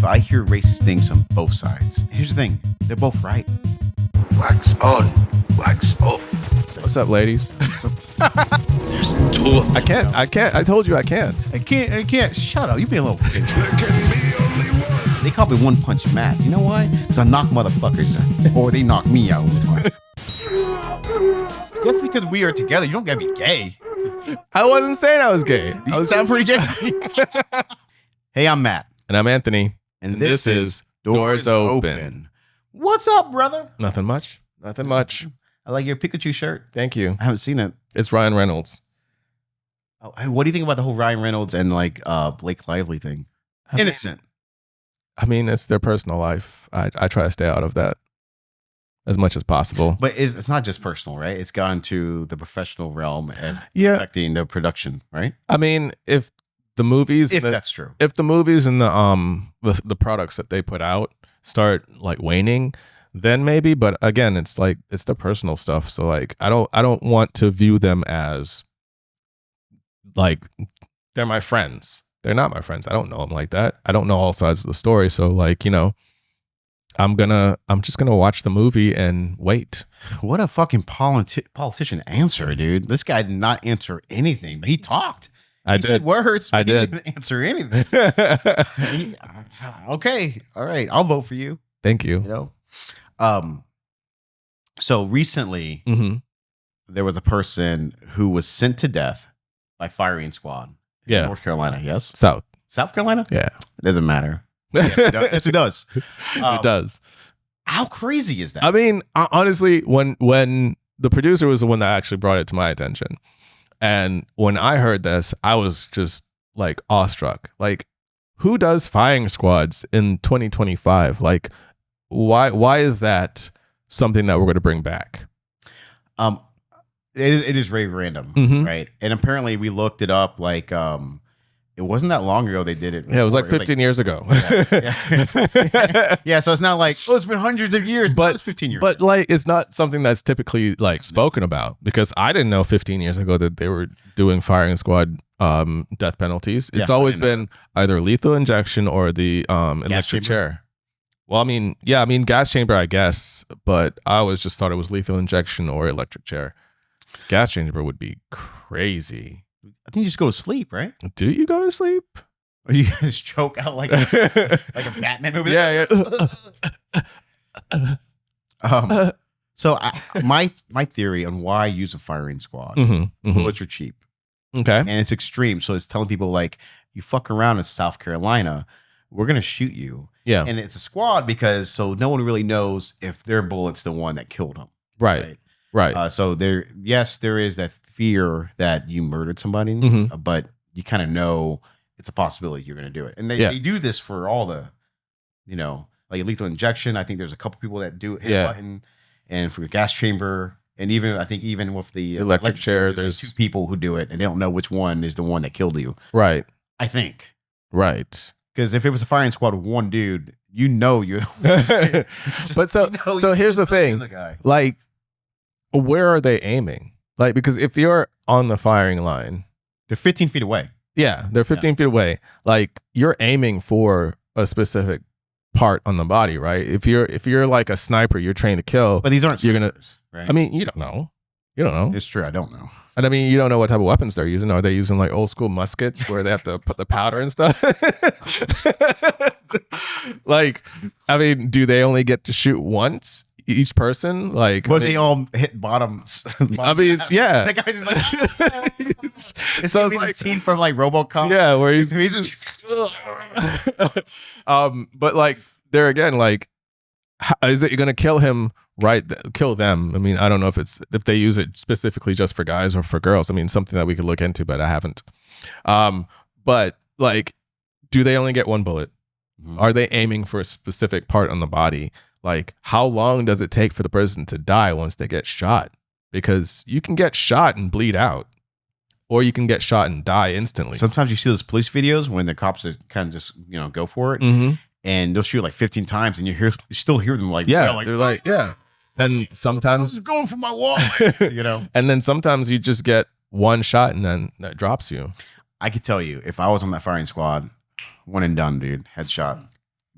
I hear racist things on both sides. Here's the thing. They're both right. Wax on, wax off. What's up, ladies? There's two. I can't. I told you I can't. I can't. Shut up. You be a little. There can be only one. They call me One Punch Matt. You know why? Because I knock motherfuckers or they knock me out. Just because we are together, you don't gotta be gay. I wasn't saying I was gay. You sound pretty gay. Hey, I'm Matt. And I'm Anthony. And this is Doors Open. What's up, brother? Nothing much. Nothing much. I like your Pikachu shirt. Thank you. I haven't seen it. It's Ryan Reynolds. Oh, what do you think about the whole Ryan Reynolds and like Blake Lively thing? Innocent. I mean, it's their personal life. I try to stay out of that as much as possible. But it's not just personal, right? It's gone to the professional realm and affecting the production, right? I mean, if the movies, that's true, if the movies and the products that they put out start like waning, then maybe. But again, it's like it's the personal stuff. So like, I don't want to view them as like they're my friends. They're not my friends. I don't know them like that. I don't know all sides of the story. So like, you know, I'm just gonna watch the movie and wait. What a fucking politician answer, dude. This guy did not answer anything, but he talked. He said words, but he didn't answer anything. Okay, all right, I'll vote for you. Thank you. You know, so recently there was a person who was sent to death by firing squad. In North Carolina, yes. South Carolina. Yeah, it doesn't matter. Yes, it does. It does. How crazy is that? I mean, honestly, when the producer was the one that actually brought it to my attention, and when I heard this, I was just like awestruck. Like, who does firing squads in 2025? Like, why is that something that we're going to bring back? It is very random, right? And apparently, we looked it up. Like, it wasn't that long ago they did it. Yeah, it was like 15 years ago. Yeah, so it's not like, oh, it's been hundreds of years, but it's 15 years. But like, it's not something that's typically like spoken about, because I didn't know 15 years ago that they were doing firing squad death penalties. It's always been either lethal injection or the electric chair. Well, I mean, gas chamber, I guess, but I always just thought it was lethal injection or electric chair. Gas chamber would be crazy. I think you just go to sleep, right? Do you go to sleep? Or you just choke out like a Batman movie? Yeah. So my theory on why I use a firing squad, bullets are cheap. Okay. And it's extreme. So it's telling people like, you fuck around in South Carolina, we're going to shoot you. Yeah. And it's a squad because so no one really knows if their bullet's the one that killed him. Right. So there is that fear that you murdered somebody, but you kind of know it's a possibility you're going to do it. And they do this for all the, you know, like lethal injection. I think there's a couple people that do hit a button, and for a gas chamber. And even with the electric chair, there's like 2 people who do it and they don't know which one is the one that killed you. Right. I think. Right. Because if it was a firing squad with one dude, you know you're. But so here's the thing. Like, where are they aiming? Like, because if you're on the firing line, they're 15 feet away. Yeah, they're 15 feet away. Like, you're aiming for a specific part on the body, right? If you're like a sniper, you're trained to kill. But these aren't snipers, right? I mean, you don't know. It's true. I don't know. And I mean, you don't know what type of weapons they're using. Are they using like old school muskets where they have to put the powder and stuff? Like, I mean, do they only get to shoot once? Each person, like, but they all hit bottom. I mean, yeah. That guy's just like, so it's like team from like RoboCop. Yeah, where he's just. But like, there again, like, is it going to kill him? Right, kill them. I mean, I don't know if they use it specifically just for guys or for girls. I mean, something that we could look into, but I haven't. But like, do they only get one bullet? Are they aiming for a specific part on the body? Like, how long does it take for the person to die once they get shot? Because you can get shot and bleed out, or you can get shot and die instantly. Sometimes you see those police videos when the cops are kind of just, you know, go for it, and they'll shoot like 15 times, and you still hear them like, they're like, And sometimes this is going for my wall, you know. And then sometimes you just get one shot and then that drops you. I could tell you, if I was on that firing squad, one and done, dude, headshot.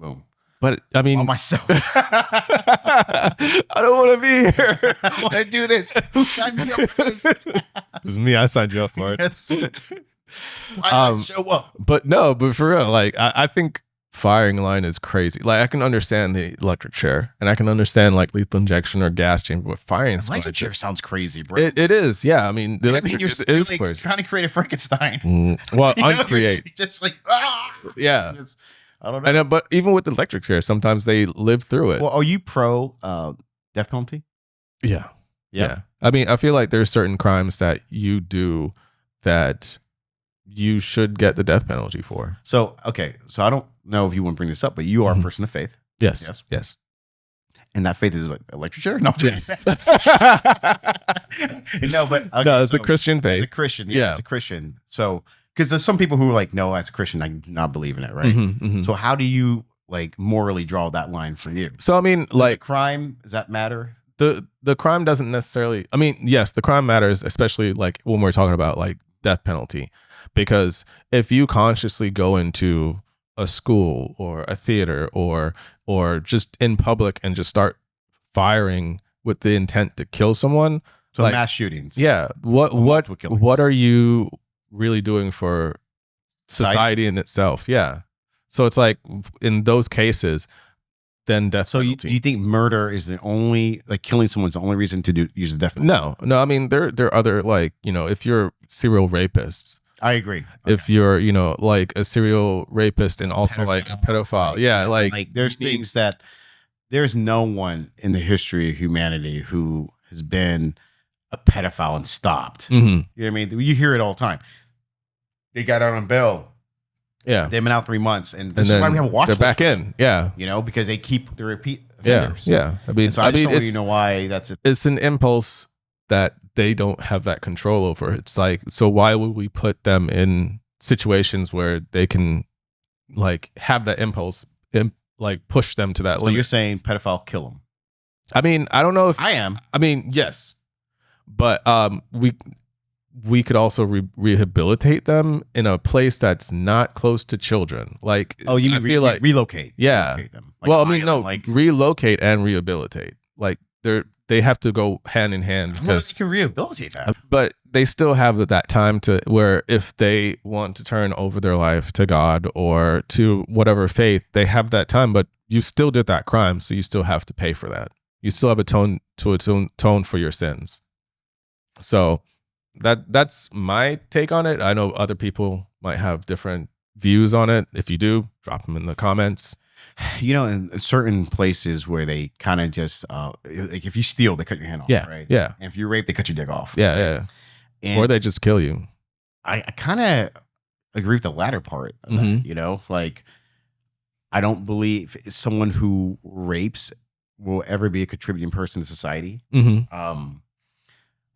Boom. But I mean, On myself. I don't want to be here. I want to do this. Who signed me up for this? It was me. I signed you up for it. Yes. Why did I show up? But no, but for real, like I think firing line is crazy. Like I can understand the electric chair, and I can understand like lethal injection or gas chamber, but firing Electric chair sounds crazy, bro. It is, yeah. I mean, the electric you're is like crazy. trying to create a Frankenstein. Well, You know, uncreate. you're just like Yeah. I don't know. And but even with the electric chair, sometimes they live through it. Well, are you pro death penalty? Yeah. I mean, I feel like there's certain crimes that you do that you should get the death penalty for. So okay, so I don't know if you want to bring this up, but you are a person of faith. Yes. And that faith is what, electric chair? No, Yes. no, but okay, No, it's a Christian faith. The Christian, the Christian. So because there's some people who are like, no, as a Christian, I do not believe in it, right? So how do you like morally draw that line for you? So I mean, like crime, does that matter? The crime doesn't necessarily. I mean, yes, the crime matters, especially like when we're talking about like death penalty, because if you consciously go into a school or a theater or just in public and just start firing with the intent to kill someone, So like, mass shootings. yeah, what are you really doing for society in itself? Yeah. So it's like in those cases, then death So penalty. do you think murder is the only, like killing someone's the only reason to use the death penalty? No. I mean, there are other, like, you know, if you're serial rapists, I agree. if you're, you know, like a serial rapist and also like a pedophile, yeah, like there's things that there's no one in the history of humanity who has been a pedophile and stopped. Mhm. You know what I mean? You hear it all the time. They got out on bail. Yeah, They've been out 3 months, and this is why we have a watch they're list. back in. Yeah, You know, because they keep the repeat yeah, offenders. yeah. I mean, And so I just don't really it's, know why that's it's an impulse that they don't have that control over. It's like, so why would we put them in situations where they can like have that impulse, like push them to that So limit? you're saying pedophile kill them? I mean, I don't know if I am. I mean, yes, but we could also rehabilitate them in a place that's not close to children. Like, Oh, you mean I feel like relocate? Yeah. Relocate them. Like well, I mean, Ion, no, like relocate and rehabilitate. Like they have to go hand in hand I don't know if because, you can rehabilitate that. but they still have that time to where if they want to turn over their life to God or to whatever faith, they have that time. But you still did that crime, so you still have to pay for that. You still have a atone for your sins. So that's my take on it. I know other people might have different views on it. If you do, drop them in the comments. You know, in certain places where they kind of just like if you steal, they cut your hand off. Yeah, Right. yeah, And if you rape, they cut your dick off. yeah. And Or they just kill you. I kind of agree with the latter part of that, you know, like I don't believe someone who rapes will ever be a contributing person to society. Mm-hmm.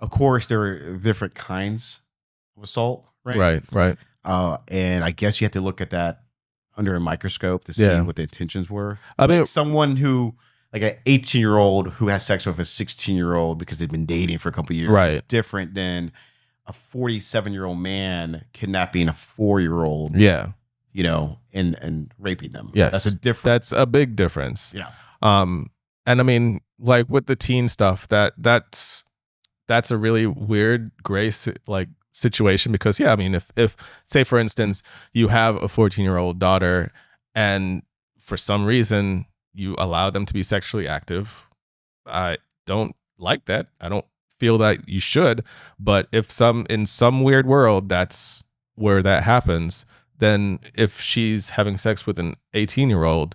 Of course, there are different kinds of assault, right? Right. And I guess you have to look at that under a microscope to see what the intentions were. I mean, Someone who, like an 18-year-old who has sex with a 16-year-old because they've been dating for a couple of years, Right. is different than a 47-year-old man kidnapping a 4-year-old, yeah. you know, and raping them. Yes. That's a big difference. Yeah. And I mean, like with the teen stuff, that's a really weird gray situation because I mean, if say for instance you have a 14-year-old daughter and for some reason you allow them to be sexually active, I don't like that. I don't feel that you should. But if in some weird world that's where that happens, then if she's having sex with an 18-year-old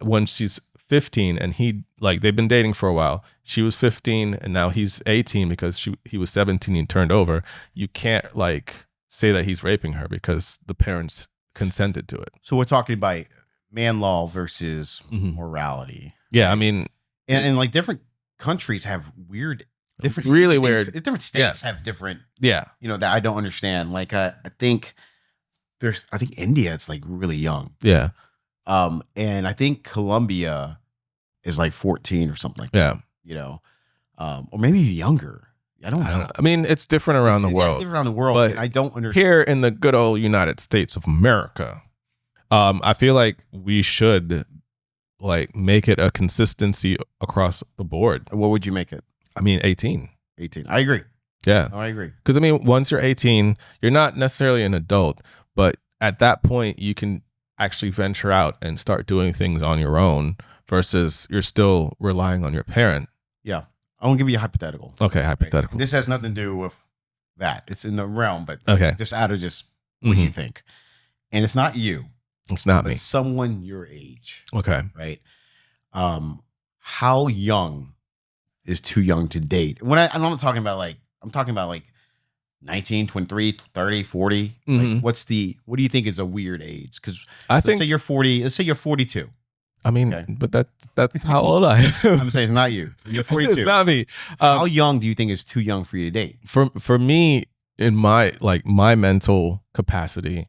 when she's 15 and they've been dating for a while, she was 15 and now he's 18 because he was 17 and turned over, you can't like say that he's raping her because the parents consented to it. So we're talking about man law versus morality. Yeah, I mean, and like different countries have different states have different, you know, that I don't understand. Like I think India, it's like really young. Yeah. And I think Colombia is like 14 or something like that, you know, or maybe younger. I don't know. I mean, it's different around the world. Different around the world, but and I don't understand. Here in the good old United States of America, I feel like we should like make it a consistency across the board. What would you make it? I mean, 18. 18. I agree. Yeah. I agree. Because I mean, once you're 18, you're not necessarily an adult, but at that point, you can actually venture out and start doing things on your own versus you're still relying on your parent. Yeah. I'm going to give you a hypothetical. Okay, hypothetical. This has nothing to do with that. It's in the realm, but okay, just out of just what you think. And it's not you. It's not but me. Someone your age. Okay. Right. How young is too young to date? I'm not talking about I'm talking about 19, 23, 30, 40. Like what do you think is a weird age? Because let's say you're 40, let's say you're 42. I mean, okay. But that's how old I am. I'm saying it's not you. You're 42. It's not me. How young do you think is too young for you to date? For me, in my mental capacity,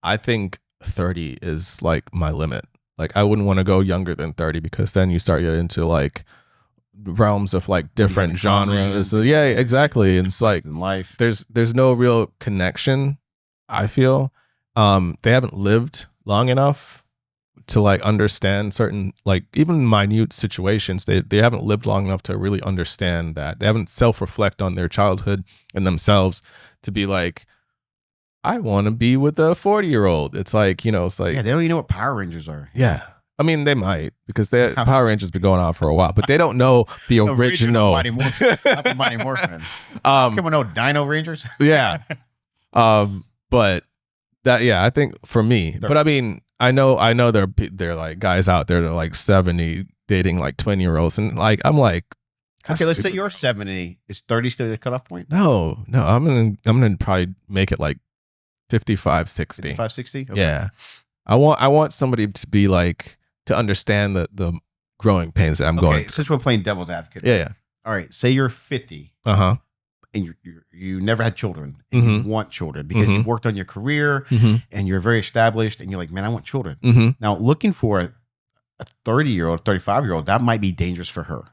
I think 30 is like my limit. Like I wouldn't want to go younger than 30 because then you start getting into like realms of like different genres. So yeah, exactly. And it's like in life, there's no real connection. I feel they haven't lived long enough to like understand certain like even minute situations. They haven't lived long enough to really understand that. They haven't self-reflect on their childhood and themselves to be like, I want to be with a 40-year-old. It's like, it's like, yeah, they don't even know what Power Rangers are. Yeah. I mean, they might because Power Rangers been going on for a while, but they don't know the original. Mighty Morphin. Not the Mighty Morphin. Come on, no Dino Rangers. Yeah. But that, yeah, I think for me, but I mean, I know they're like guys out there that are like 70 dating like 20-year-olds, and like I'm like, okay, let's say you're 70. Is 30 still the cutoff point? No, I'm gonna probably make it like 55, 60. 55, 60? Okay. Yeah. I want somebody to be like to understand the growing pains that I'm going. Since we're playing devil's advocate. Yeah. All right. Say you're 50. And you never had children and you want children because you worked on your career and you're very established and you're like, man, I want children. Now looking for a 30-year-old, 35-year-old, that might be dangerous for her.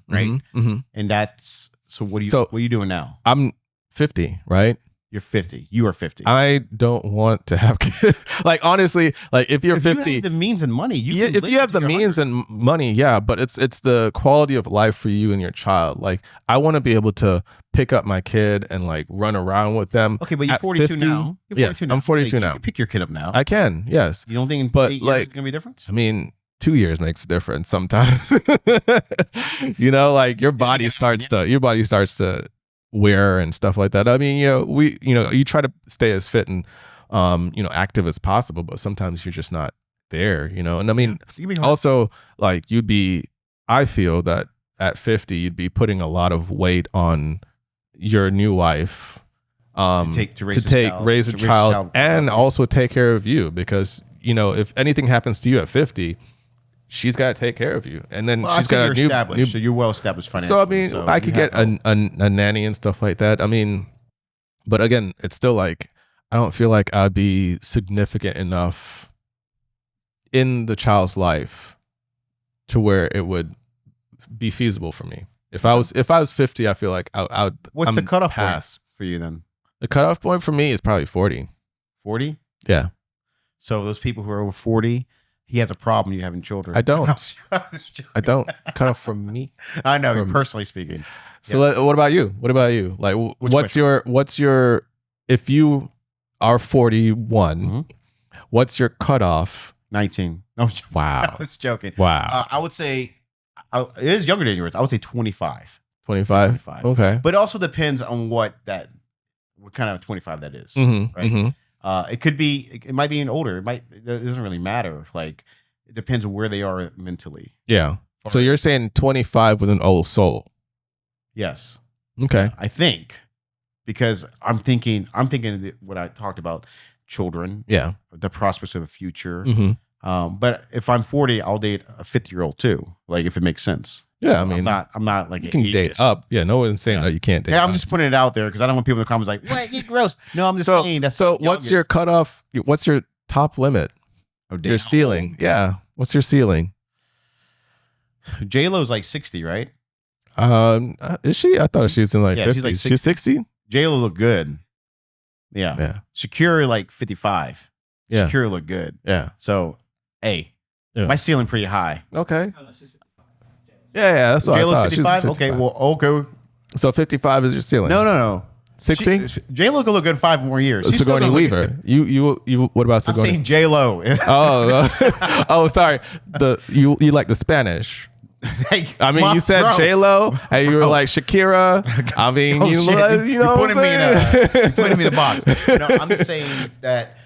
Right. And that's, so what are you doing now? I'm 50, right? You're 50. You are 50. I don't want to have kids. Like honestly, like if you're 50, you have the means and money, if you have the means and money, yeah. But it's the quality of life for you and your child. Like I want to be able to pick up my kid and like run around with them. Okay, but you're 42 50, now. Yes, I'm 42 now. You can pick your kid up now. I can. Yes. You don't think in 8 years like, it's gonna be a difference? I mean, 2 years makes a difference sometimes. Like your body starts to wear and stuff like that. I mean, you try to stay as fit and active as possible, but sometimes you're just not there, and I mean also like I feel that at 50 you'd be putting a lot of weight on your new wife to raise a child and also take care of you, because if anything happens to you at 50, she's got to take care of you, and then she's got a so you're well established financially. So I mean, I could get a nanny and stuff like that. I mean, but again, it's still like I don't feel like I'd be significant enough in the child's life to where it would be feasible for me. If I was 50, I feel like What's the cutoff point for you then? The cutoff point for me is probably 40. 40? Yeah. So those people who are over 40. He has a problem. You having children? I don't. I don't. Cut off from me. I know. Personally speaking. So what about you? What about you? Like, what's your? If you are 41, what's your cutoff? 19. No, wow. I was joking. Wow. I would say it is younger than yours. I would say 25. 25. Okay. But it also depends on what kind of 25 that is. Right. It could be. It might be an older. It doesn't really matter. Like it depends on where they are mentally. Yeah. So you're saying 25 with an old soul. Yes. Okay. I think because I'm thinking what I talked about, children. Yeah. The prospects of a future. But if I'm 40, I'll date a 50-year-old too. Like if it makes sense. Yeah, I mean, I'm not like you can date up. Yeah, no one's saying that you can't date. Yeah, I'm just putting it out there because I don't want people in the comments like, "What? You're gross." No, I'm just saying that's. So, what's your cutoff? What's your top limit? Your ceiling? Yeah. What's your ceiling? J-Lo's like 60, right? Is she? I thought she was in like 50. She's like 60. She's 60. J-Lo look good. Yeah. Yeah. Shakira like 55. Yeah. Shakira looked good. Yeah. So, hey, Yeah. my ceiling pretty high. Okay. Yeah, that's what I J-Lo's thought. She was 55? Okay, well, okay. So 55 is your ceiling. No. 60? J-Lo could look good in 5 more years. She's still Sigourney gonna look Weaver. good. You. What about I'm Sigourney? saying J-Lo. Oh, sorry. You like the Spanish. Hey, I mean, you said J-Lo, and you were like Shakira. I mean, Oh, you shit. know You're putting me in a box. No, I'm just saying that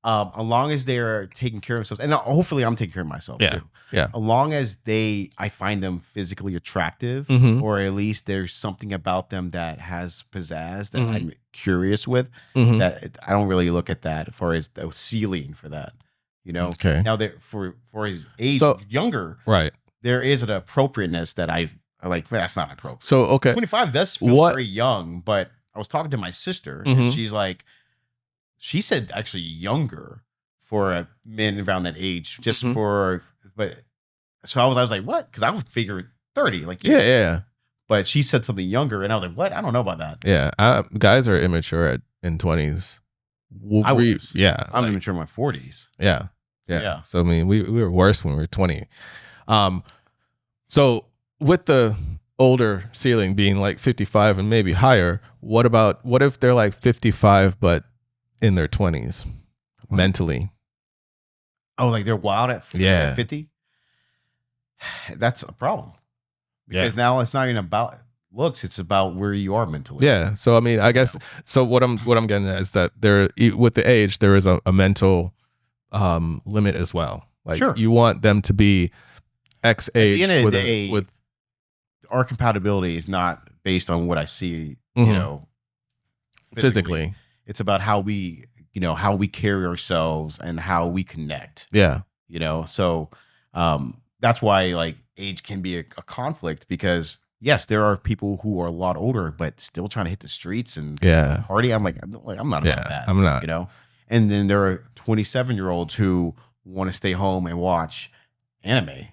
as long as they're taking care of themselves, and hopefully I'm taking care of myself too. Yeah. As long as I find them physically attractive, Mhm. or at least there's something about them that has pizzazz that Mhm. I'm curious with, Mhm. that I don't really look at that as far as the ceiling for that. You know, Okay. now that for his age younger, Right. there is an appropriateness that I like. That's not appropriate. So, okay. 25 does feel very young, but I was talking to my sister, and Mhm. she's like, she said actually younger for men around that age, just Mhm. but so I was like, what? Because I would figure 30, like Yeah. But she said something younger, and I was like, what? I don't know about that. Yeah. Guys are immature in 20s. I was. Yeah. I'm immature in my 40s. Yeah. So I mean, we were worse when we were 20. So with the older ceiling being like 55 and maybe higher, what if they're like 55 but in their 20s mentally? Oh, like they're wild at 50? That's a problem. Because now it's not even about looks, it's about where you are mentally. Yeah. So I mean, I guess so what I'm getting at is that there, with the age, there is a mental limit as well. Like, you want them to be X age. At the end of the day, our compatibility is not based on what I see, you know, physically. It's about how we carry ourselves and how we connect. Yeah. You know, so that's why like age can be a conflict, because yes, there are people who are a lot older but still trying to hit the streets and party. I'm not about that. I'm not. You know, and then there are 27-year-olds who want to stay home and watch anime.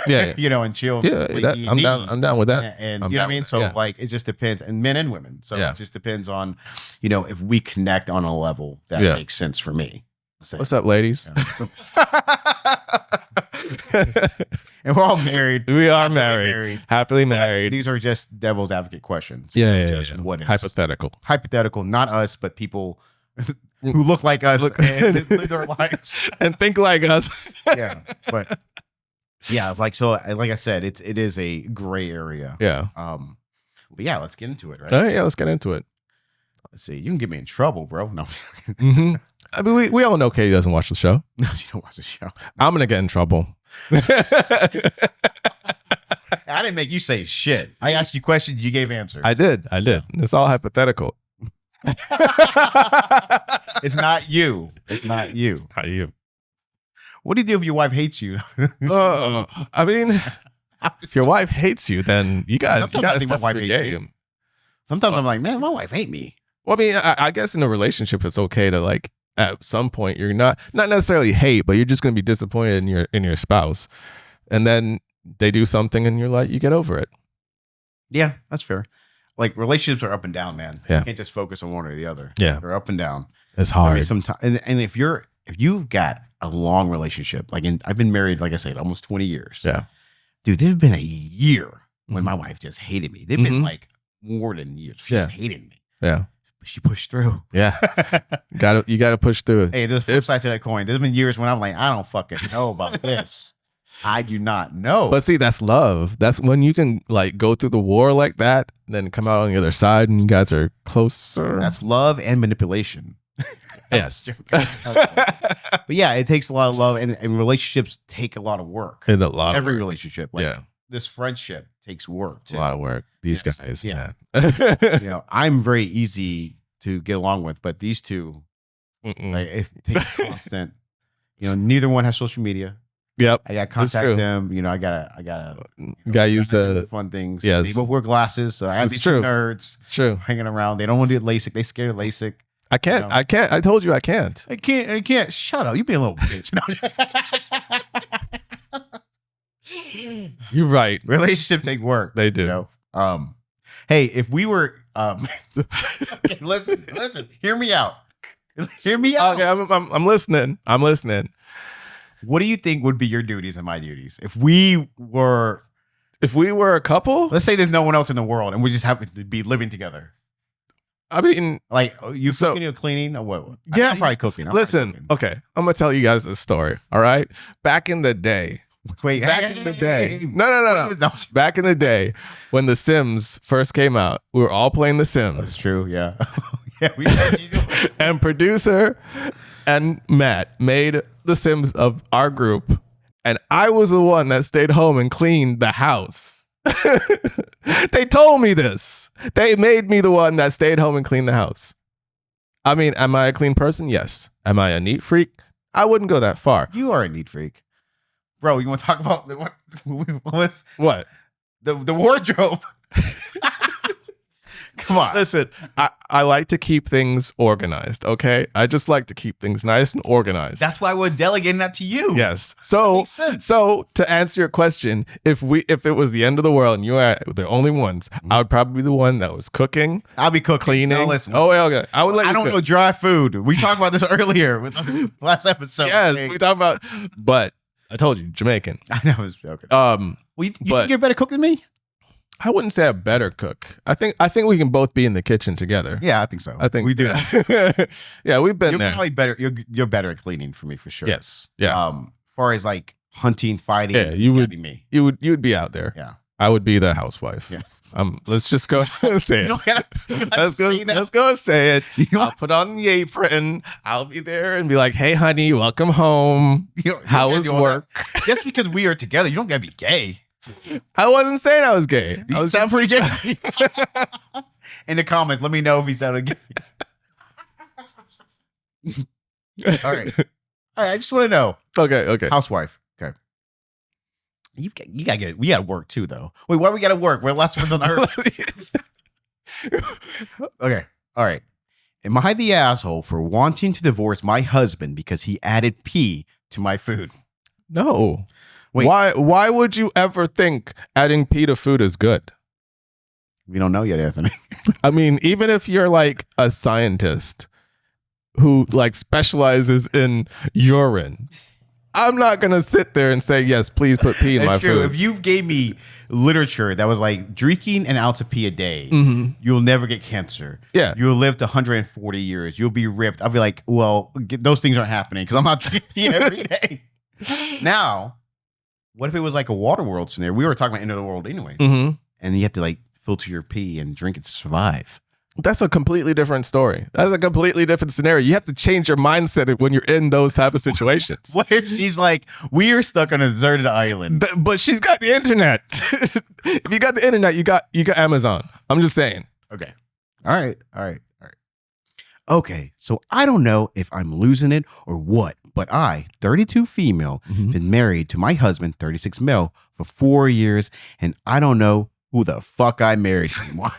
Yeah. You know, and chill. Yeah, I'm down with that. And you know what I mean? So like, it just depends, and men and women. So it just depends on, you know, if we connect on a level that makes sense for me. So, what's up, ladies? And we're all married. We are married. Happily married. These are just devil's advocate questions. Yeah. What hypothetical. Hypothetical, not us, but people who look like us and live their lives and think like us. Yeah, but yeah, like I said, it is a gray area. Yeah. But yeah, let's get into it, right? All right, let's get into it. Let's see. You can get me in trouble, bro. No. I mean, we all know Katie doesn't watch the show. No, you don't watch the show. I'm gonna get in trouble. I didn't make you say shit. I asked you questions, you gave answers. I did. It's all hypothetical. It's not you. It's not you. Not you. What do you do if your wife hates you? I mean, if your wife hates you, then you got to step up your game. Sometimes I'm like, man, my wife hate me. Well, I mean, I guess in a relationship, it's okay to, like, at some point, you're not necessarily hate, but you're just going to be disappointed in your spouse, and then they do something, and you're like, you get over it. Yeah, that's fair. Like, relationships are up and down, man. Yeah. You can't just focus on one or the other. Yeah, they're up and down. It's hard. I mean, sometimes, and if you've got a long relationship, like I've been married, like I said, almost 20 years. Yeah, dude, there's been a year when my wife just hated me. They've been like more than years. She hated me. Yeah. But she pushed through. Yeah. you gotta push through it. Hey, there's flip side to that coin. There's been years when I'm like, I don't fucking know about this. I do not know. But see, that's love. That's when you can like go through the war like that, then come out on the other side and you guys are closer. That's love and manipulation. Yes. But yeah, it takes a lot of love, and relationships take a lot of work. And every relationship. Like, this friendship takes work too. A lot of work. These guys, you know, I'm very easy to get along with, but these two, like, it takes constant. You know, neither one has social media. Yep, I got to contact them. You know, I gotta use the fun things. Yes, they both wear glasses. So I have these nerds. It's true. Hanging around. They don't want to do LASIK. They scared of LASIK. I can't. You know? I can't. I told you I can't. I can't. Shut up. You be a little bitch. You're right. Relationships take work. They do. You know? Hey, if we were okay, listen, hear me out. Hear me out. Okay, I'm listening. I'm listening. What do you think would be your duties and my duties if we were a couple? Let's say there's no one else in the world and we just happen to be living together. I mean, like you cooking or cleaning or what? Yeah, I'm probably cooking. Listen, okay, I'm gonna tell you guys this story. All right, back in the day. Wait, back in the day. No. Back in the day when The Sims first came out, we were all playing The Sims. That's true. Yeah. Yeah. And producer and Matt made The Sims of our group, and I was the one that stayed home and cleaned the house. They told me this. They made me the one that stayed home and cleaned the house. I mean, am I a clean person? Yes. Am I a neat freak? I wouldn't go that far. You are a neat freak. Bro, you want to talk about what? The wardrobe. Come on. Listen, I like to keep things organized, okay? I just like to keep things nice and organized. That's why we're delegating that to you. Yes. So to answer your question, if it was the end of the world and you were the only ones, I would probably be the one that was cooking. I'll be cooking. Cleaning. No, listen. Oh, okay. I don't know dry food. We talked about this earlier with the last episode. Yes, we talked about, but I told you, Jamaican. I know I was joking. Well, you think you're a better cook than me? I wouldn't say a better cook. I think we can both be in the kitchen together. Yeah, I think so. I think we do. Yeah, we've been you're there. Probably better. You're better at cleaning for me for sure. Yes. Yeah. As far as like hunting, fighting, yeah, you would be me. You would be out there. Yeah. I would be the housewife. Yeah. Let's just go and say it. Let's go and say it. I'll put on the apron. I'll be there and be like, "Hey, honey, welcome home. How was work?" Just because we are together, you don't gotta be gay. I wasn't saying I was gay. You sound pretty gay. In the comments, let me know if he sounded gay. All right. I just want to know. Okay. Housewife. Okay. You gotta get. We gotta work too, though. Wait, why we gotta work? We're the last ones on earth. Okay. All right. Am I the asshole for wanting to divorce my husband because he added pee to my food? No. Wait. Why would you ever think adding pee to food is good? We don't know yet, Anthony. I mean, even if you're like a scientist who like specializes in urine, I'm not gonna sit there and say, yes, please put pee in my food. If you gave me literature that was like drinking an ounce of pee a day, you'll never get cancer. Yeah. You'll live to 140 years. You'll be ripped. I'll be like, well, those things aren't happening because I'm not drinking pee every day. Now, what if it was like a water world scenario? We were talking about end of the world anyways. And you have to like filter your pee and drink it to survive. That's a completely different story. That's a completely different scenario. You have to change your mindset when you're in those type of situations. What if she's like, we're stuck on a deserted island? But she's got the internet. If you got the internet, you got Amazon. I'm just saying. Okay. All right. Okay. So I don't know if I'm losing it or what, but I, 32 female, been married to my husband, 36 male, for 4 years, and I don't know who the fuck I married anymore.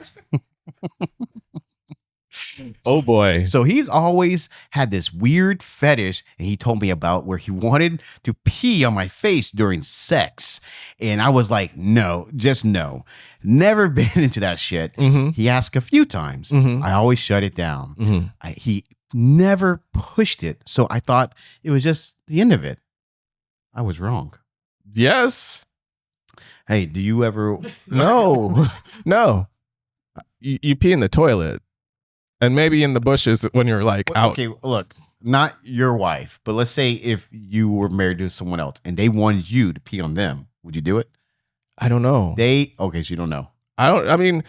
Oh boy. So he's always had this weird fetish, and he told me about where he wanted to pee on my face during sex. And I was like, no, just no. Never been into that shit. He asked a few times. I always shut it down. He never pushed it. So I thought it was just the end of it. I was wrong. Yes. Hey, do you ever? No. You pee in the toilet. And maybe in the bushes when you're like out. Okay, look, not your wife, but let's say if you were married to someone else and they wanted you to pee on them, would you do it? I don't know. Okay, so you don't know. I mean,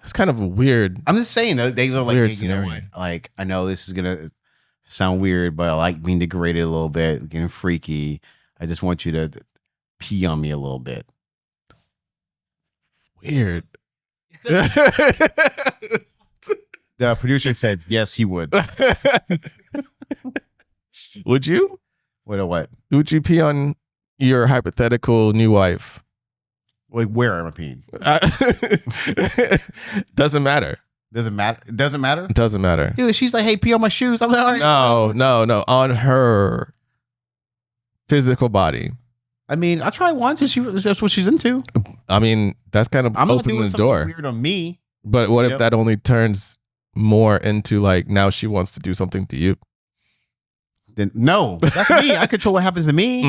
it's kind of a weird. I'm just saying though, they are like, weird hey, you know what? Like, I know this is gonna sound weird, but I like being degraded a little bit, getting freaky. I just want you to pee on me a little bit. Weird. The producer said yes, he would. Would you? What? Would you pee on your hypothetical new wife? Like, where am I peeing? Doesn't matter. Doesn't matter. It doesn't matter. It doesn't matter. Dude, she's like, hey, pee on my shoes. I'm like, all right. No. On her physical body. I mean, I tried once, and that's what she's into. I mean, that's kind of I'm opening the door. Weird on me. But what if that only turns more into like now she wants to do something to you? Then no, that's me. I control what happens to me.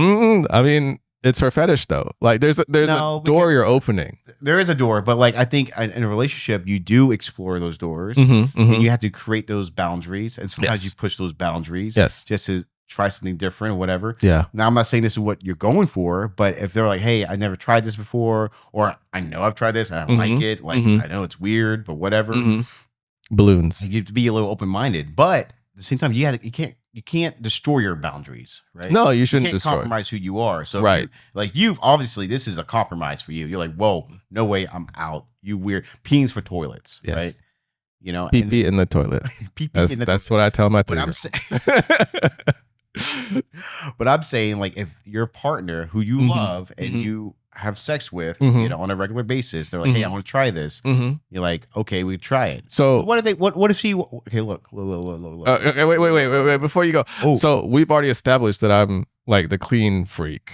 I mean, it's her fetish though. Like there's a door you're opening. There is a door, but like I think in a relationship, you do explore those doors, and you have to create those boundaries. And sometimes you push those boundaries, just to try something different or whatever. Yeah. Now I'm not saying this is what you're going for, but if they're like, "Hey, I never tried this before," or "I know I've tried this, and I don't like it," like I know it's weird, but whatever. Balloons. You have to be a little open minded, but at the same time, you can't destroy your boundaries, right? No, you shouldn't destroy. Compromise who you are. So right, you've obviously this is a compromise for you. You're like, whoa, no way, I'm out. You weird peeing for toilets, right? You know, pee in the toilet. That's what I tell my 3-year-old. But I'm saying, like, if your partner who you love and you have sex with, you know, on a regular basis, they're like, "Hey, I want to try this." You're like, "Okay, we try it." So what if they? What if she? Okay, look. Wait. Before you go, so we've already established that I'm like the clean freak.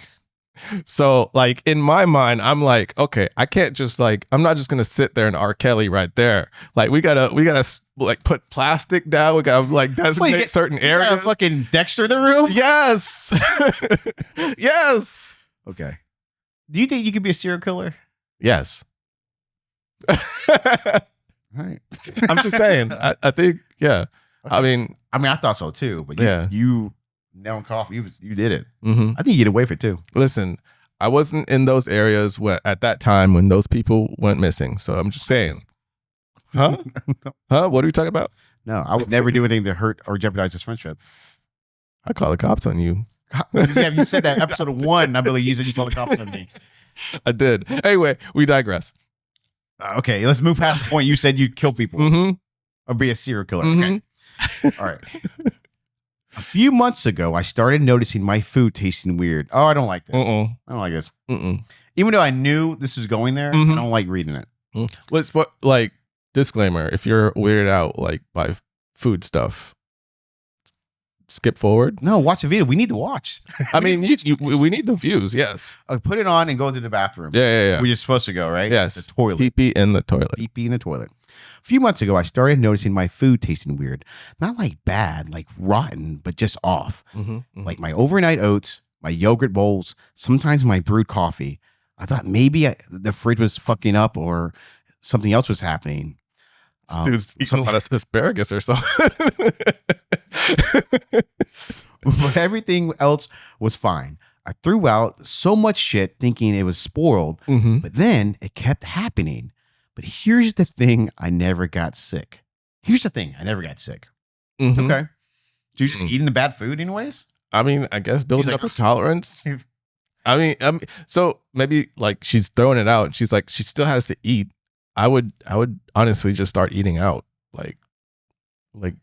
So like in my mind, I'm like, okay, I can't just like, I'm not just gonna sit there and R. Kelly right there. Like we gotta like put plastic down. We gotta like designate certain areas. Fucking Dexter the room. Yes. Yes. Okay. Do you think you could be a serial killer? Yes. All right. I'm just saying. I think, yeah. Okay. I mean, I thought so too. But you down coffee, you did it. I think you get away with it too. Listen, I wasn't in those areas at that time when those people went missing. So I'm just saying. Huh? Huh? What are we talking about? No, I would never do anything to hurt or jeopardize this friendship. I call the cops on you. Yeah, you said that episode 1. I believe you said you called the cops on me. I did. Anyway, we digress. Okay, let's move past the point. You said you'd kill people or be a serial killer. Okay. All right. A few months ago, I started noticing my food tasting weird. Oh, I don't like this. I don't like this. Even though I knew this was going there, I don't like reading it. What like disclaimer? If you're weirded out like by food stuff, skip forward. No, watch the video. We need to watch. I mean, we need the views. Yes. Put it on and go to the bathroom. Yeah. Where you're supposed to go, right? Yes. The toilet. Pee in the toilet. Pee in the toilet. A few months ago, I started noticing my food tasting weird. Not like bad, like rotten, but just off. Like my overnight oats, my yogurt bowls, sometimes my brewed coffee. I thought maybe the fridge was fucking up or something else was happening. Dude's eating a lot of asparagus or something. But everything else was fine. I threw out so much shit thinking it was spoiled, but then it kept happening. But here's the thing, I never got sick. Okay. So you're just eating the bad food anyways? I mean, I guess building up a tolerance. I mean, so maybe like she's throwing it out. She's like, she still has to eat. I would honestly just start eating out, like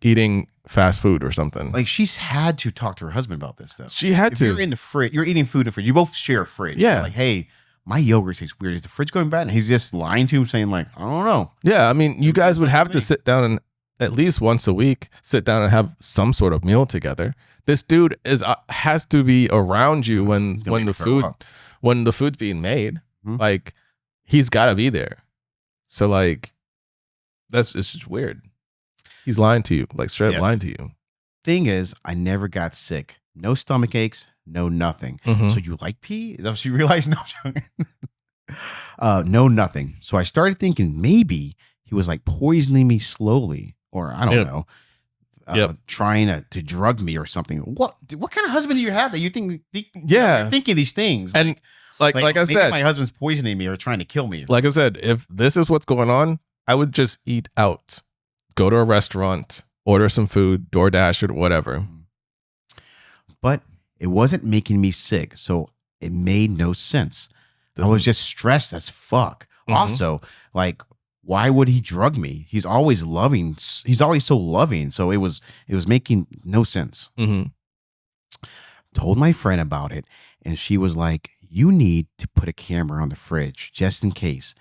eating fast food or something. Like she's had to talk to her husband about this stuff. She had to. You're in the fridge. You're eating food in the fridge. You both share a fridge. Yeah. You're like, hey, my yogurt tastes weird. Is the fridge going bad? And he's just lying to him, saying like, I don't know. Yeah, I mean, you guys would have to sit down and at least once a week sit down and have some sort of meal together. This dude has to be around you when the food's being made. Like he's got to be there. So like, it's just weird. He's lying to you, like straight up lying to you. Thing is, I never got sick. No stomach aches, no nothing. So you like pee? Is that what you realized? No, no nothing. So I started thinking maybe he was like poisoning me slowly, or I don't know, trying to drug me or something. What kind of husband do you have that you think? You're thinking these things and. Like I said, my husband's poisoning me or trying to kill me. Like I said, if this is what's going on, I would just eat out, go to a restaurant, order some food, DoorDash or whatever. But it wasn't making me sick, so it made no sense. I was just stressed as fuck. Also, like, why would he drug me? He's always loving. He's always so loving. So it was making no sense. Told my friend about it, and she was like, you need to put a camera on the fridge just in case.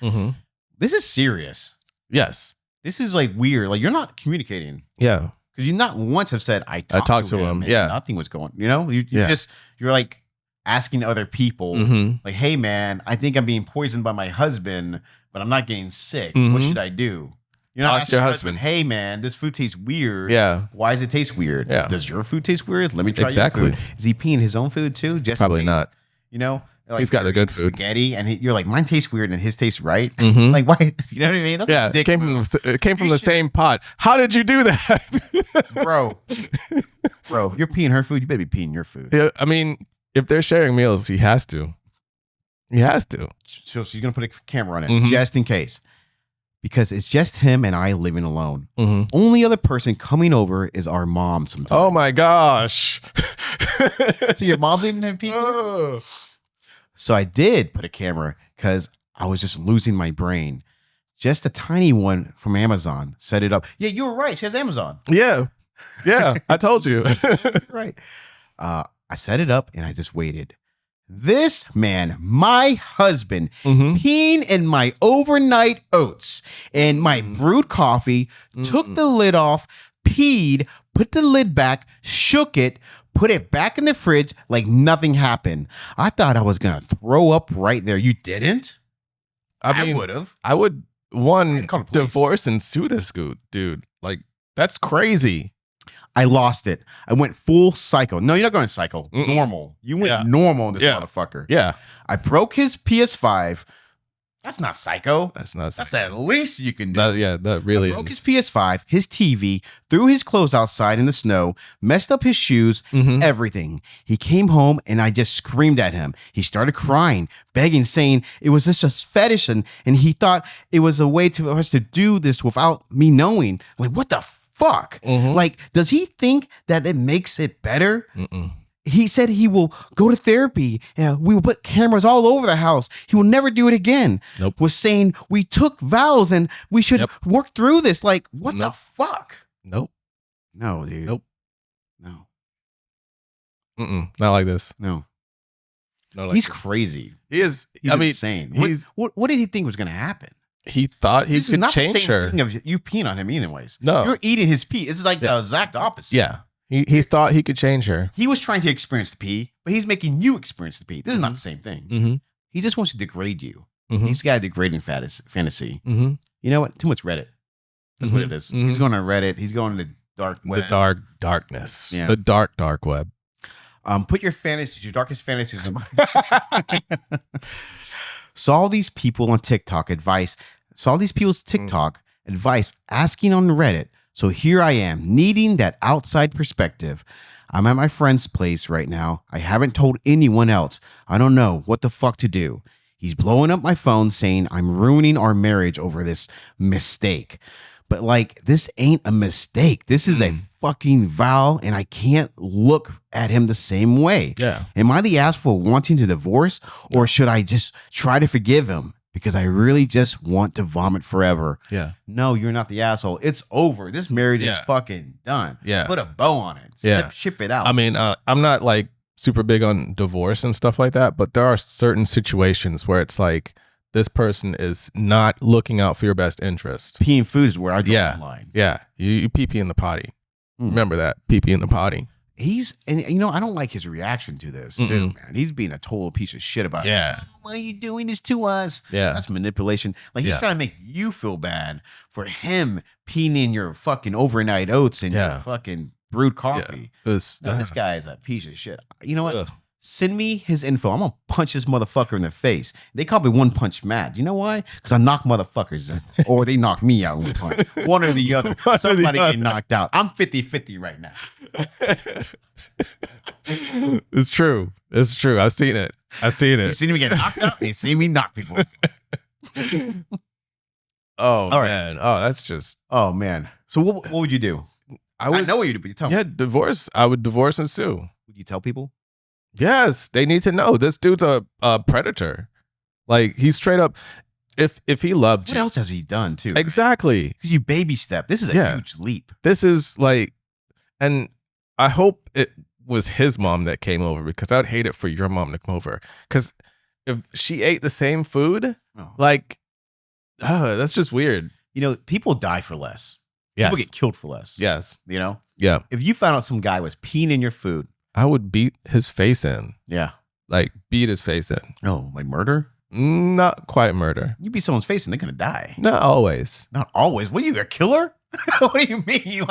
This is serious. Yes. This is like weird. Like you're not communicating. Yeah. Because you not once have said, I talked to him. Yeah. Nothing was going, you're like asking other people like, hey man, I think I'm being poisoned by my husband, but I'm not getting sick. What should I do? You're not Talk to asking your your husband. husband, hey man, this food tastes weird. Yeah. Why does it taste weird? Yeah. Does your food taste weird? Let me try Exactly. your food. Is he peeing his own food too? Just in Probably case? not. You know? Like, He's got the good food. Spaghetti, and you're like, mine tastes weird and his tastes right. Mhm. Like, why? You know what I mean? That's a Yeah, dick it came from You the same pot. How did you do that? bro. Bro, if you're peeing her food, you better be peeing your food. Yeah, I mean, if they're sharing meals, he has to. He has to. So she's gonna put a camera on it Mhm. just in case, because it's just him and I living alone. Mhm. Only other person coming over is our mom. Sometimes. Oh my gosh. So your mom's leaving him pee too? Oh. So I did put a camera because I was just losing my brain. Just a tiny one from Amazon. Set it up. Yeah, you were right. She has Amazon. Yeah. Yeah. I told you. Right. I set it up and I just waited. This man, my husband, Mhm. peeing in my overnight oats and my brewed coffee, took the lid off, peed, put the lid back, shook it, put it back in the fridge like nothing happened. I thought I was going to throw up right there. You didn't? I mean, would have. I would one Call the police. divorce and sue this dude. Like, that's crazy. I lost it. I went full psycho. No, you're not going psycho. Mm-mm. Normal. You went Yeah. normal on this Yeah. motherfucker. Yeah. I broke his PS5. That's not psycho. That's not. That's the least you can do. That really Broke his is. PS5, his TV, threw his clothes outside in the snow, messed up his shoes, Mhm. everything. He came home and I just screamed at him. He started crying, begging, saying it was just a fetish and he thought it was a way for us to do this without me knowing. Like, what the fuck? Mhm. Like, does he think that it makes it better? Mm-mm. He said he will go to therapy. We will put cameras all over the house. He will never do it again. Nope. Was saying we took vows and we should Yep. work through this. Like, what the Nope. fuck? Nope. No, dude. Nope. No. Not like this. No. No, like He's this. crazy. He is. He's I mean, insane. he's. What did he think was going to happen? He thought he This is could not the change same her. thing of you peeing on him anyways. No. You're eating his pee. This is like Yeah. the exact opposite. Yeah. He thought he could change her. He was trying to experience the pee, but he's making you experience the pee. This is not the same thing. Mm-hmm. He just wants to degrade you. Mhm. He's got a degrading fantasy. Mm-hmm. You know what? Too much Reddit. That's what it is. Mhm. He's going on Reddit. He's going to the dark web. The darkness. Yeah. The dark web. Put your fantasies, your darkest fantasies in Saw all these people on TikTok advice. Saw these people's TikTok advice asking on Reddit. So here I am, needing that outside perspective. I'm at my friend's place right now. I haven't told anyone else. I don't know what the fuck to do. He's blowing up my phone saying I'm ruining our marriage over this mistake. But like, this ain't a mistake. This is a fucking vow, and I can't look at him the same way. Yeah. Am I the ass for wanting to divorce, or should I just try to forgive him because I really just want to vomit forever? Yeah. No, you're not the asshole. It's over. This marriage is Yeah. fucking done. Yeah. Put a bow on it. Yeah. Ship it out. I mean, I'm not like super big on divorce and stuff like that, but there are certain situations where it's like this person is not looking out for your best interest. peeing food is where I draw Yeah. the line. Yeah. You pee in the potty. Mm. Remember that. Pee in the potty. And you know, I don't like his reaction to this too, man. He's being a total piece of shit about it. Yeah. Why are you doing this to us? Yeah. That's manipulation. Like, he's Yeah. trying to make you feel bad for him peeing in your fucking overnight oats and your Yeah. fucking brewed coffee. This, No, this guy is a piece of shit. You know what? Ugh. Send me his info. I'm gonna punch this motherfucker in the face. They call me One Punch Matt. You know why? Because I knock motherfuckers in, or they knock me out with one punch. One or the other. One or the Somebody other. get knocked out. I'm 50-50 right now. It's true. It's true. I've seen it. You see me get knocked out? You see me knock people. Oh, All right. man. Oh, that's just. Oh man. So what would you do? I know what you do, but you tell me. Yeah, divorce. I would divorce and sue. Would you tell people? Yes, they need to know this dude's a predator. Like, he's straight up. If he loved What you, else has he done too? exactly. Because you baby step. This is a Yeah. huge leap. This is like, and I hope it was his mom that came over, because I would hate it for your mom to come over. Because if she ate the same food, Oh. like, that's just weird. You know, people die for less. Yes. People get killed for less. Yes. You know, Yeah. if you found out some guy was peeing in your food, I would beat his face in. yeah. Like, beat his face in. Oh, like murder? Not quite murder. You beat someone's face and they're gonna die. Not always. Not always. What are you, a killer? What do you mean?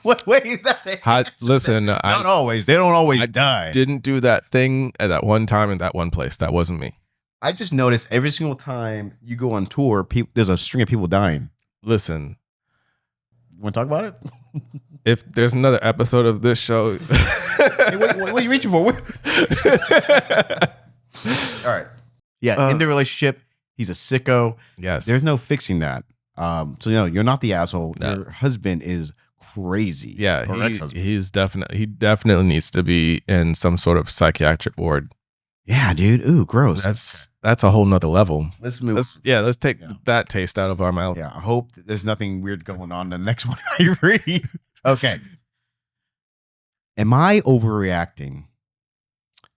What way is that? Listen, not always. They don't always die. Didn't do that thing at that one time in that one place. That wasn't me. I just noticed every single time you go on tour, there's a string of people dying. Listen, you want to talk about it? If there's another episode of this show, hey, what are you reaching for? All right. Yeah, in the relationship, he's a sicko. Yes. There's no fixing that. So you're not the asshole. No. Your husband is crazy. Yeah, he definitely needs to be in some sort of psychiatric ward. Yeah, dude. Ooh, gross. That's a whole nother level. Let's move. Let's take that taste out of our mouth. Yeah, I hope there's nothing weird going on in the next one I read. Okay. Am I overreacting?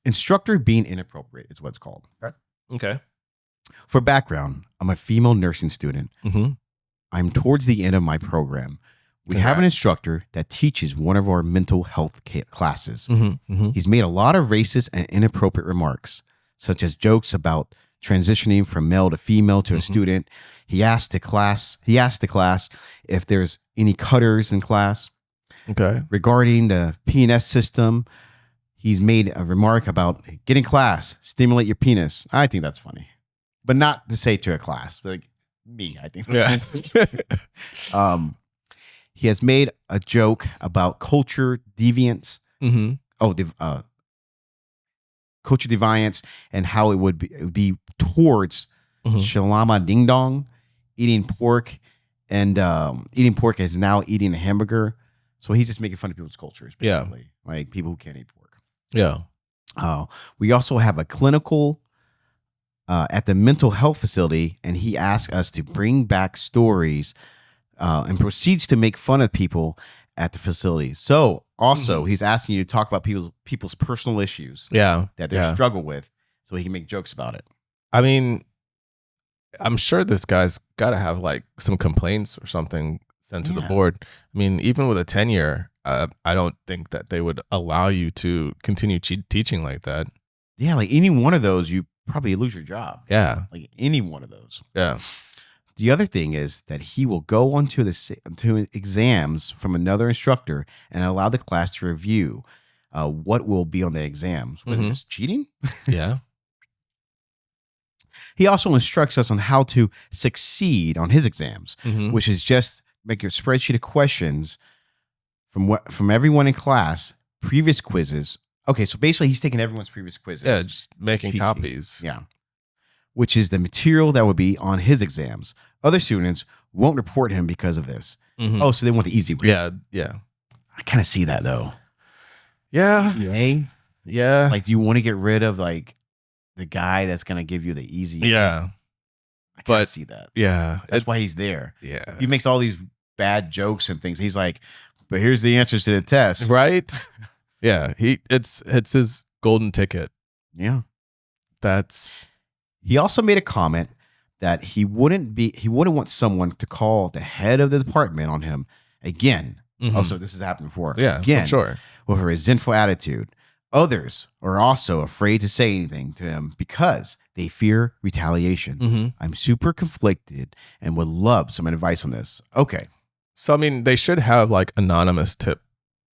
Instructor being inappropriate is what it's called. Okay. For background, I'm a female nursing student. Mm-hmm. I'm towards the end of my program. We have an instructor that teaches one of our mental health classes. Mm-hmm. Mm-hmm. He's made a lot of racist and inappropriate remarks, such as jokes about transitioning from male to female to a student. He asked the class if there's any cutters in class. Okay. Regarding the penis system, he's made a remark about get in class, stimulate your penis. I think that's funny, but not to say to a class, but like me, I think. Yeah. He has made a joke about culture deviance. Mm-hmm. Culture deviance and how it would be towards Shalama Ding Dong eating pork and eating pork is now eating a hamburger. So he's just making fun of people's cultures, basically. Yeah. Like people who can't eat pork. Yeah. We also have a clinical at the mental health facility, and he asked us to bring back stories and proceeds to make fun of people at the facility. So also he's asking you to talk about people's personal issues that they struggle with so he can make jokes about it. I mean, I'm sure this guy's got to have like some complaints or something sent to the board. I mean, even with a tenure, I don't think that they would allow you to continue teaching like that. Yeah, like any one of those, you probably lose your job. Yeah. Like any one of those. Yeah. The other thing is that he will go onto to exams from another instructor and allow the class to review what will be on the exams. What is this, cheating? Yeah. He also instructs us on how to succeed on his exams, which is just make your spreadsheet of questions from everyone in class, previous quizzes. Okay, so basically he's taking everyone's previous quizzes. Yeah, just making copies. Yeah. Which is the material that would be on his exams. Other students won't report him because of this. Oh, so they want the easy way. Yeah, yeah. I kind of see that though. Yeah. Easy A? Yeah. Like, do you want to get rid of like the guy that's going to give you the easy A? Yeah. I can't see that. Yeah. That's why he's there. Yeah. He makes all these bad jokes and things. He's like, but here's the answers to the test. Right? Yeah. It's his golden ticket. Yeah. He also made a comment that he wouldn't want someone to call the head of the department on him again. Also, this has happened before. Yeah, again, for sure. With a resentful attitude. Others are also afraid to say anything to him because they fear retaliation. I'm super conflicted and would love some advice on this. Okay. So, I mean, they should have like anonymous tip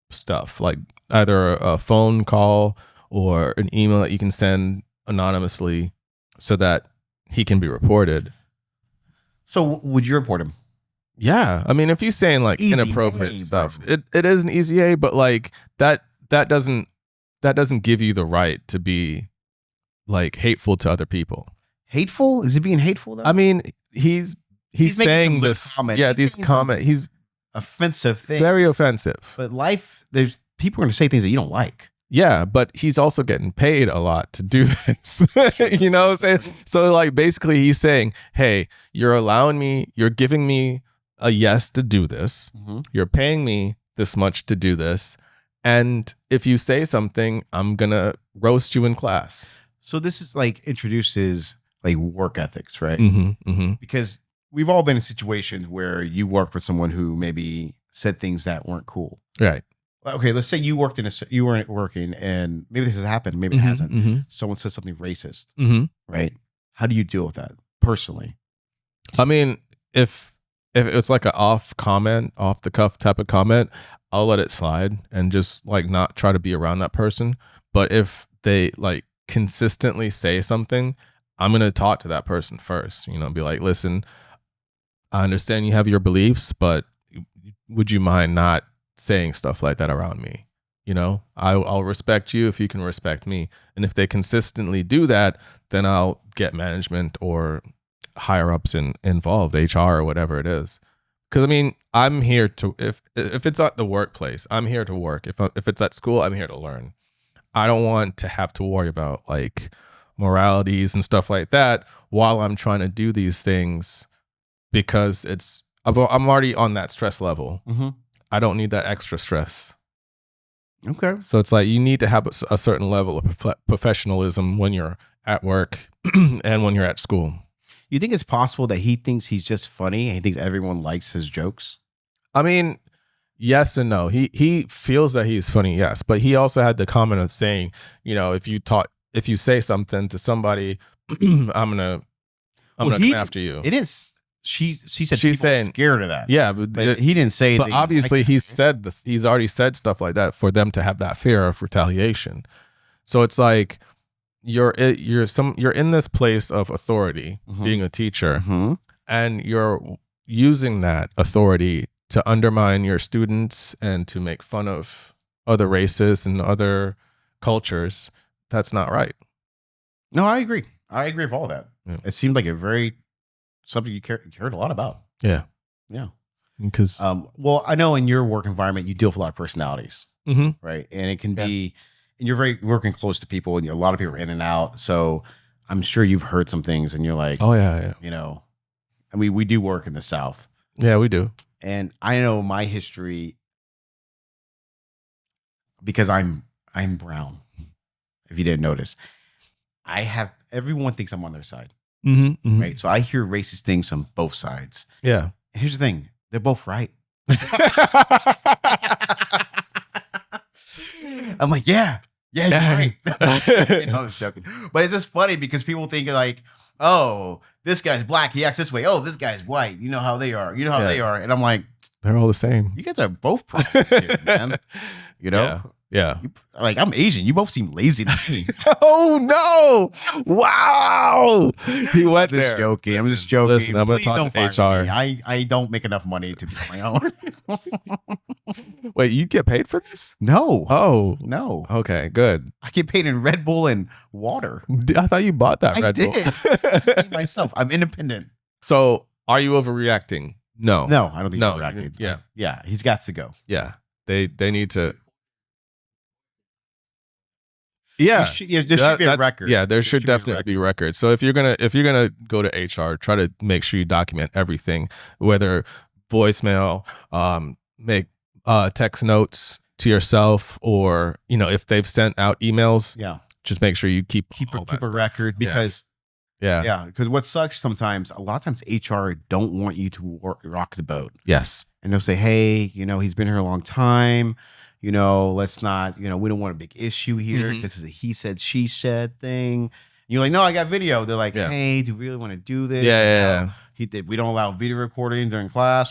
stuff, like either a phone call or an email that you can send anonymously so that he can be reported. So would you report him? Yeah. I mean, if he's saying like easy inappropriate stuff, it is an easy A, but like that doesn't give you the right to be like hateful to other people. Hateful? Is he being hateful though? I mean, he's saying this. Comments. Yeah, these comments. He's offensive things. Very offensive. But life, there's people are going to say things that you don't like. Yeah, but he's also getting paid a lot to do this. You know what I'm saying? So like basically he's saying, hey, you're giving me a yes to do this. You're paying me this much to do this. And if you say something, I'm going to roast you in class. So this is like introduces like work ethics, right? Because we've all been in situations where you work for someone who maybe said things that weren't cool. Right. Okay, let's say you weren't working and maybe this has happened, maybe it hasn't. Someone says something racist, right? How do you deal with that personally? I mean, if it's like an off the cuff type of comment, I'll let it slide and just like not try to be around that person. But if they like consistently say something, I'm gonna talk to that person first. Be like, listen, I understand you have your beliefs, but would you mind not saying stuff like that around me? I'll respect you if you can respect me. And if they consistently do that, then I'll get management or higher ups involved, HR or whatever it is. Because I mean, I'm here to, if it's at the workplace, I'm here to work. If it's at school, I'm here to learn. I don't want to have to worry about like moralities and stuff like that while I'm trying to do these things, because I'm already on that stress level. Mm-hmm. I don't need that extra stress. Okay. So it's like you need to have a certain level of professionalism when you're at work and when you're at school. You think it's possible that he thinks he's just funny and he thinks everyone likes his jokes? I mean, yes and no. He feels that he's funny, yes, but he also had the comment of saying, if you say something to somebody, I'm gonna come after you. It is. She said she's saying scared of that. Yeah, but he didn't say. But obviously, he's said this. He's already said stuff like that for them to have that fear of retaliation. So it's like you're in this place of authority, being a teacher, and you're using that authority to undermine your students and to make fun of other races and other cultures. That's not right. No, I agree. I agree with all that. Yeah. It seemed like a very subject you cared a lot about. Yeah. Because well, I know in your work environment you deal with a lot of personalities, right? And it can be, and you're working close to people, and a lot of people are in and out. So I'm sure you've heard some things, and you're like, oh yeah. And we do work in the South. Yeah, we do. And I know my history because I'm brown. If you didn't notice, everyone thinks I'm on their side. Right. So I hear racist things on both sides. Yeah. And here's the thing. They're both right. I'm like, yeah, you're right. I'm joking. But it's just funny because people think like, oh, this guy's black, he acts this way. Oh, this guy's white. You know how they are. You know how they are. And I'm like, they're all the same. You guys are both problems here, man. Yeah. Like, I'm Asian. You both seem lazy to me. Oh, no. Wow. He went there. I'm just joking. Listen, I'm going to talk to HR. I don't make enough money to be my own. Wait, you get paid for this? No. Oh. No. Okay, good. I get paid in Red Bull and water. I thought you bought that Red Bull. I did. Myself. I'm independent. So, are you overreacting? No. No, I don't think he's overreacting. Yeah. Yeah, he's got to go. Yeah. They need to. Yeah, there should be a record. Yeah, there should definitely be a record. So if you're gonna go to HR, try to make sure you document everything, whether voicemail, make text notes to yourself, or if they've sent out emails. Yeah, just make sure you keep a record, because because what sucks sometimes, a lot of times HR don't want you to rock the boat. Yes, and they'll say, hey, he's been here a long time. Let's not, we don't want a big issue here because it's a he said, she said thing. And you're like, no, I got video. They're like, hey, do you really want to do this? Yeah. We don't allow video recording during class.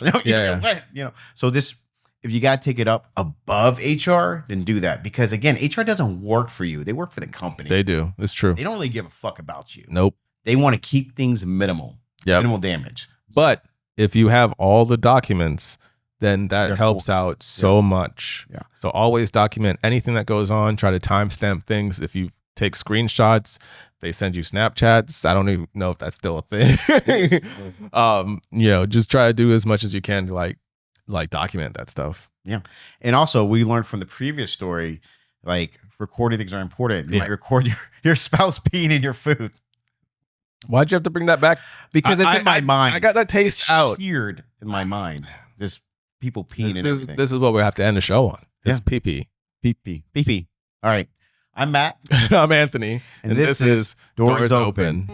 So this, if you got to take it up above HR, then do that. Because again, HR doesn't work for you. They work for the company. They do. It's true. They don't really give a fuck about you. Nope. They want to keep things minimal. Yeah. Minimal damage. But if you have all the documents, then that helps out so much. Yeah. So always document anything that goes on. Try to timestamp things. If you take screenshots, they send you Snapchats. I don't even know if that's still a thing. Just try to do as much as you can to like document that stuff. Yeah. And also, we learned from the previous story, like recording things are important. You might record your spouse peeing in your food. Why'd you have to bring that back? Because it's in my mind. I got that taste out. Seared in my mind. This people peeing in everything. This is what we have to end the show on. It's pee-pee. Pee-pee. All right. I'm Matt. I'm Anthony. And this is Doors Open.